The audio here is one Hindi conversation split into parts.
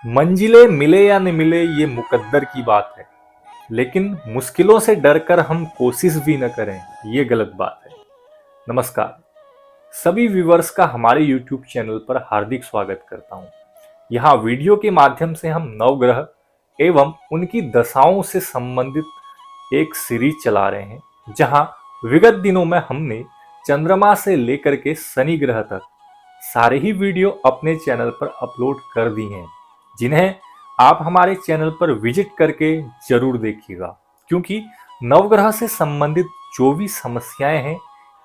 मंजिलें मिले या न मिले ये मुकद्दर की बात है, लेकिन मुश्किलों से डरकर हम कोशिश भी न करें ये गलत बात है। नमस्कार, सभी व्यूवर्स का हमारे YouTube चैनल पर हार्दिक स्वागत करता हूं। यहाँ वीडियो के माध्यम से हम नवग्रह एवं उनकी दशाओं से संबंधित एक सीरीज चला रहे हैं, जहां विगत दिनों में हमने चंद्रमा से लेकर के शनि ग्रह तक सारे ही वीडियो अपने चैनल पर अपलोड कर दी हैं, जिन्हें आप हमारे चैनल पर विजिट करके जरूर देखिएगा, क्योंकि नवग्रह से संबंधित जो भी समस्याएं हैं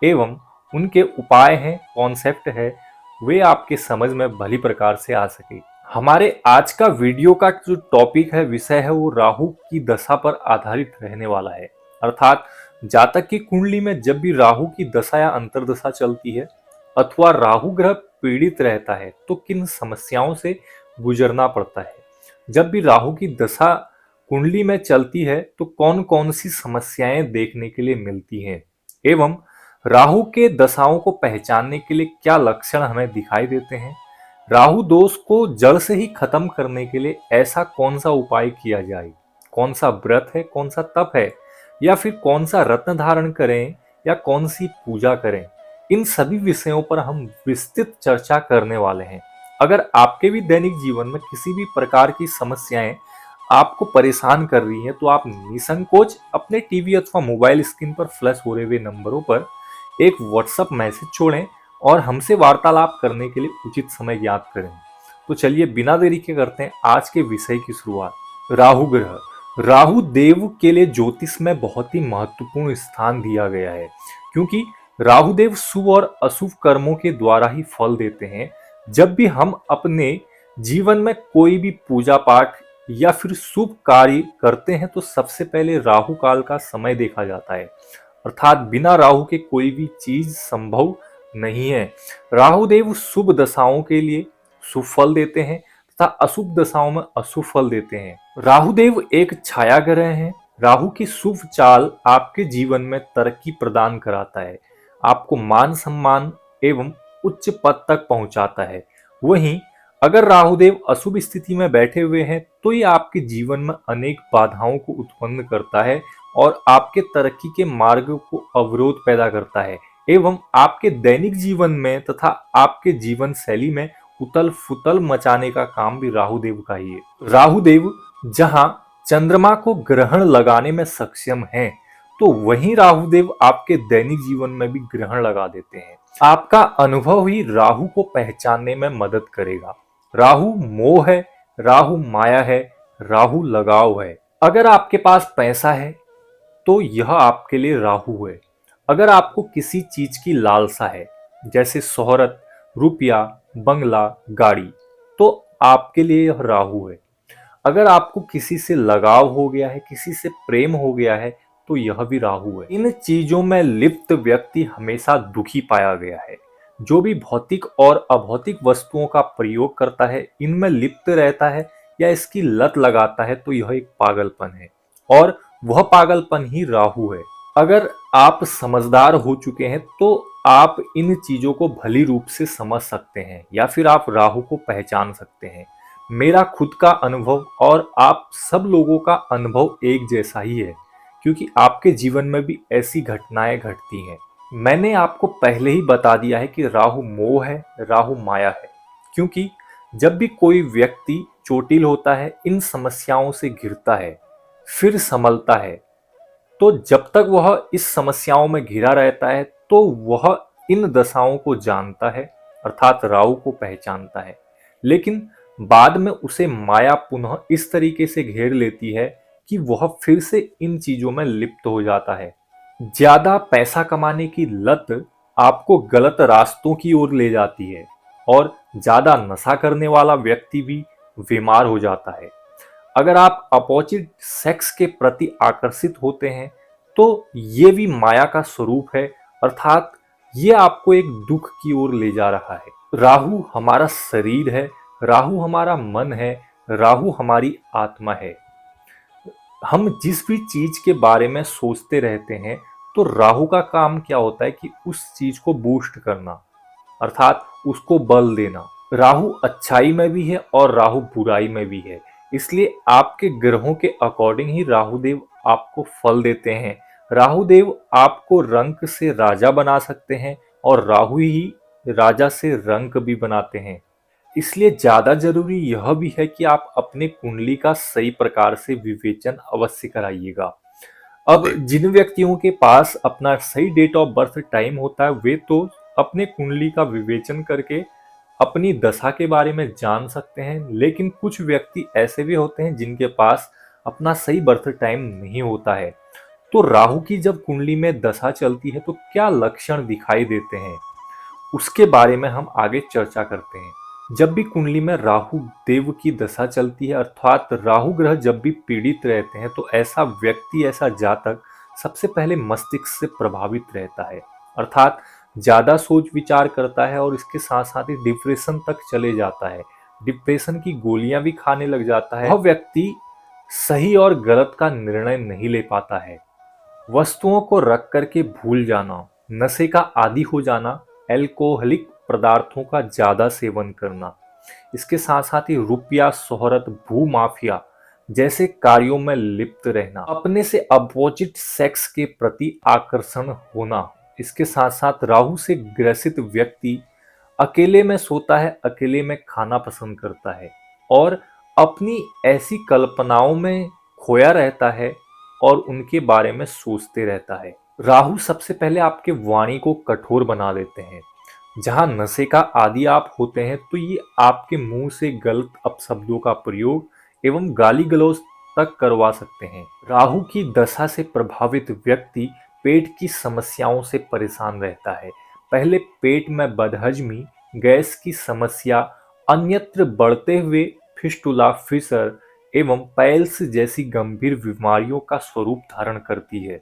एवं उनके उपाय हैं, कॉन्सेप्ट है, वे आपके समझ में भली प्रकार से आ सके। हमारे आज का वीडियो का जो टॉपिक है, विषय है, वो राहु की दशा पर आधारित रहने वाला है। अर्थात जातक की कुंडली में जब भी राहु की दशा या अंतर्दशा चलती है अथवा राहु ग्रह पीड़ित रहता है तो किन समस्याओं से गुजरना पड़ता है। जब भी राहु की दशा कुंडली में चलती है तो कौन कौन सी समस्याएं देखने के लिए मिलती हैं, एवं राहु के दशाओं को पहचानने के लिए क्या लक्षण हमें दिखाई देते हैं। राहु दोष को जड़ से ही खत्म करने के लिए ऐसा कौन सा उपाय किया जाए, कौन सा व्रत है, कौन सा तप है, या फिर कौन सा रत्न धारण करें या कौन सी पूजा करें, इन सभी विषयों पर हम विस्तृत चर्चा करने वाले हैं। अगर आपके भी दैनिक जीवन में किसी भी प्रकार की समस्याएं आपको परेशान कर रही हैं तो आप निसंकोच अपने टीवी अथवा मोबाइल स्क्रीन पर फ्लैश हो रहे हुए नंबरों पर एक व्हाट्सएप मैसेज छोड़ें और हमसे वार्तालाप करने के लिए उचित समय ज्ञात करें। तो चलिए बिना देरी के करते हैं आज के विषय की शुरुआत। राहु ग्रह। राहु देव के लिए ज्योतिष में बहुत ही महत्वपूर्ण स्थान दिया गया है, क्योंकि राहुदेव शुभ और अशुभ कर्मों के द्वारा ही फल देते हैं। जब भी हम अपने जीवन में कोई भी पूजा पाठ या फिर शुभ कार्य करते हैं तो सबसे पहले राहु काल का समय देखा जाता है। अर्थात बिना राहु के कोई भी चीज संभव नहीं है। राहुदेव शुभ दशाओं के लिए शुभ फल देते हैं तथा अशुभ दशाओं में अशुभ फल देते हैं। राहुदेव एक छाया ग्रह है। राहु की शुभ चाल आपके जीवन में तरक्की प्रदान कराता है, आपको मान सम्मान एवं उच्च पद तक पहुंचाता है। वहीं अगर राहुदेव अशुभ स्थिति में बैठे हुए हैं तो ये आपके जीवन में अनेक बाधाओं को उत्पन्न करता है और आपके तरक्की के मार्ग को अवरोध पैदा करता है एवं आपके दैनिक जीवन में तथा आपके जीवन शैली में उतल फुतल मचाने का काम भी राहुदेव का ही है। राहुदेव जहां चंद्रमा को ग्रहण लगाने में सक्षम हैं, तो वहीं राहुदेव आपके दैनिक जीवन में भी ग्रहण लगा देते हैं। आपका अनुभव ही राहु को पहचानने में मदद करेगा। राहु मोह है, राहु माया है, राहु लगाव है। अगर आपके पास पैसा है तो यह आपके लिए राहु है। अगर आपको किसी चीज की लालसा है, जैसे शोहरत, रुपया, बंगला, गाड़ी, तो आपके लिए यह राहु है। अगर आपको किसी से लगाव हो गया है, किसी से प्रेम हो गया है, तो यह भी राहु है। इन चीजों में लिप्त व्यक्ति हमेशा दुखी पाया गया है। जो भी भौतिक और अभौतिक वस्तुओं का प्रयोग करता है, इनमें लिप्त रहता है या इसकी लत लगाता है, तो यह एक पागलपन है और वह पागलपन ही राहु है। अगर आप समझदार हो चुके हैं तो आप इन चीजों को भली रूप से समझ सकते हैं या फिर आप राहु को पहचान सकते हैं। मेरा खुद का अनुभव और आप सब लोगों का अनुभव एक जैसा ही है, क्योंकि आपके जीवन में भी ऐसी घटनाएं घटती हैं। मैंने आपको पहले ही बता दिया है कि राहु मोह है, राहु माया है, क्योंकि जब भी कोई व्यक्ति चोटिल होता है, इन समस्याओं से घिरता है, फिर संभलता है, तो जब तक वह इस समस्याओं में घिरा रहता है तो वह इन दशाओं को जानता है, अर्थात राहु को पहचानता है। लेकिन बाद में उसे माया पुनः इस तरीके से घेर लेती है कि वह फिर से इन चीजों में लिप्त हो जाता है। ज्यादा पैसा कमाने की लत आपको गलत रास्तों की ओर ले जाती है और ज्यादा नशा करने वाला व्यक्ति भी बीमार हो जाता है। अगर आप अपोजिट सेक्स के प्रति आकर्षित होते हैं तो ये भी माया का स्वरूप है, अर्थात ये आपको एक दुख की ओर ले जा रहा है। राहु हमारा शरीर है, राहु हमारा मन है, राहु हमारी आत्मा है। हम जिस भी चीज के बारे में सोचते रहते हैं तो राहु का काम क्या होता है कि उस चीज को बूस्ट करना, अर्थात उसको बल देना। राहु अच्छाई में भी है और राहु बुराई में भी है, इसलिए आपके ग्रहों के अकॉर्डिंग ही राहु देव आपको फल देते हैं। राहु देव आपको रंक से राजा बना सकते हैं और राहु ही राजा से रंक भी बनाते हैं। इसलिए ज्यादा जरूरी यह भी है कि आप अपने कुंडली का सही प्रकार से विवेचन अवश्य कराइएगा। अब जिन व्यक्तियों के पास अपना सही डेट ऑफ बर्थ टाइम होता है वे तो अपने कुंडली का विवेचन करके अपनी दशा के बारे में जान सकते हैं, लेकिन कुछ व्यक्ति ऐसे भी होते हैं जिनके पास अपना सही बर्थ टाइम नहीं होता है। तो राहु की जब कुंडली में दशा चलती है तो क्या लक्षण दिखाई देते हैं, उसके बारे में हम आगे चर्चा करते हैं। जब भी कुंडली में राहु देव की दशा चलती है अर्थात राहु ग्रह जब भी पीड़ित रहते हैं तो ऐसा व्यक्ति, ऐसा जातक सबसे पहले मस्तिष्क से प्रभावित रहता है, अर्थात ज्यादा सोच विचार करता है और इसके साथ साथ ही डिप्रेशन तक चले जाता है, डिप्रेशन की गोलियां भी खाने लग जाता है। वह व्यक्ति सही और गलत का निर्णय नहीं ले पाता है। वस्तुओं को रख करके भूल जाना, नशे का आदी हो जाना, एल्कोहलिक पदार्थों का ज्यादा सेवन करना, इसके साथ साथ ही रुपया, शोहरत, भू माफिया जैसे कार्यों में लिप्त रहना, अपने से अपोजिट सेक्स के प्रति आकर्षण होना, इसके साथ साथ राहु से ग्रसित व्यक्ति अकेले में सोता है, अकेले में खाना पसंद करता है और अपनी ऐसी कल्पनाओं में खोया रहता है और उनके बारे में सोचते रहता है। राहु सबसे पहले आपके वाणी को कठोर बना देते हैं। जहां नशे का आदी आप होते हैं तो ये आपके मुंह से गलत अपशब्दों का प्रयोग एवं गाली गलौज तक करवा सकते हैं। राहु की दशा से प्रभावित व्यक्ति पेट की समस्याओं से परेशान रहता है। पहले पेट में बदहजमी, गैस की समस्या, अन्यत्र बढ़ते हुए फिस्टुला, फिशर एवं पाइल्स जैसी गंभीर बीमारियों का स्वरूप धारण करती है।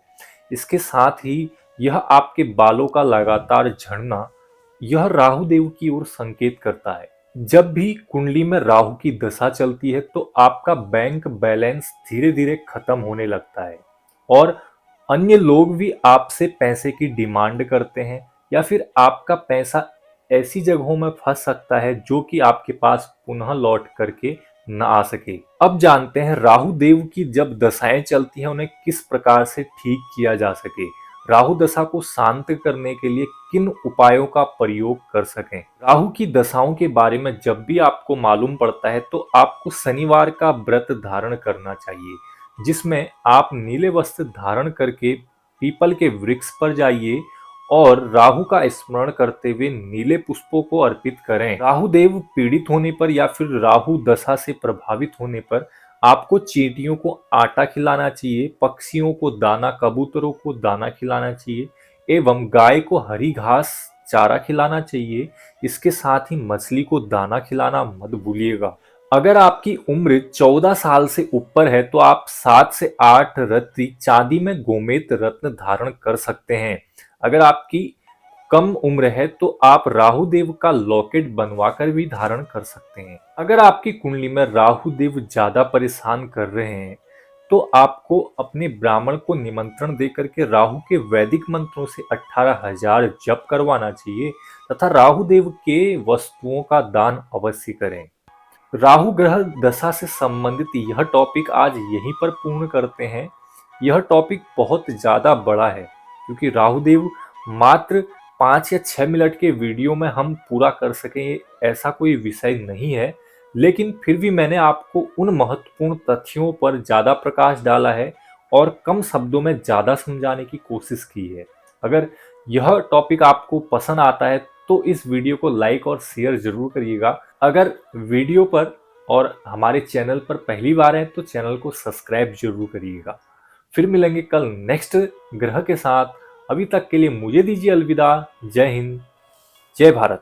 इसके साथ ही यह आपके बालों का लगातार झड़ना, यह राहु देव की ओर संकेत करता है। जब भी कुंडली में राहु की दशा चलती है तो आपका बैंक बैलेंस धीरे धीरे खत्म होने लगता है और अन्य लोग भी आपसे पैसे की डिमांड करते हैं या फिर आपका पैसा ऐसी जगहों में फंस सकता है जो कि आपके पास पुनः लौट करके न आ सके। अब जानते हैं राहु देव की जब दशाएं चलती हैं उन्हें किस प्रकार से ठीक किया जा सके, राहु दशा को शांत करने के लिए किन उपायों का प्रयोग कर सकें। राहु की दशाओं के बारे में जब भी आपको मालूम पड़ता है तो आपको शनिवार का व्रत धारण करना चाहिए, जिसमें आप नीले वस्त्र धारण करके पीपल के वृक्ष पर जाइए और राहु का स्मरण करते हुए नीले पुष्पों को अर्पित करें। राहु देव पीड़ित होने पर या फिर राहु दशा से प्रभावित होने पर आपको चींटियों को आटा खिलाना चाहिए, पक्षियों को दाना, कबूतरों को दाना खिलाना चाहिए एवं गाय को हरी घास चारा खिलाना चाहिए। इसके साथ ही मछली को दाना खिलाना मत भूलिएगा। अगर आपकी उम्र 14 साल से ऊपर है तो आप 7 से 8 रत्ती चांदी में गोमेद रत्न धारण कर सकते हैं। अगर आपकी कम उम्र है तो आप राहु देव का लॉकेट बनवा कर भी धारण कर सकते हैं। अगर आपकी कुंडली में राहु देव ज्यादा परेशान कर रहे हैं तो आपको अपने ब्राह्मण को निमंत्रण देकर के राहु के वैदिक मंत्रों से 18,000 जप करवाना चाहिए तथा राहु देव के वस्तुओं का दान अवश्य करें। राहु ग्रह दशा से संबंधित यह टॉपिक आज यहीं पर पूर्ण करते हैं। यह टॉपिक बहुत ज्यादा बड़ा है क्योंकि राहु देव मात्र 5 या 6 मिनट के वीडियो में हम पूरा कर सकें ऐसा कोई विषय नहीं है, लेकिन फिर भी मैंने आपको उन महत्वपूर्ण तथ्यों पर ज्यादा प्रकाश डाला है और कम शब्दों में ज्यादा समझाने की कोशिश की है। अगर यह टॉपिक आपको पसंद आता है तो इस वीडियो को लाइक और शेयर जरूर करिएगा। अगर वीडियो पर और हमारे चैनल पर पहली बार है तो चैनल को सब्सक्राइब जरूर करिएगा। फिर मिलेंगे कल नेक्स्ट ग्रह के साथ। अभी तक के लिए मुझे दीजिए अलविदा। जय हिंद, जय भारत।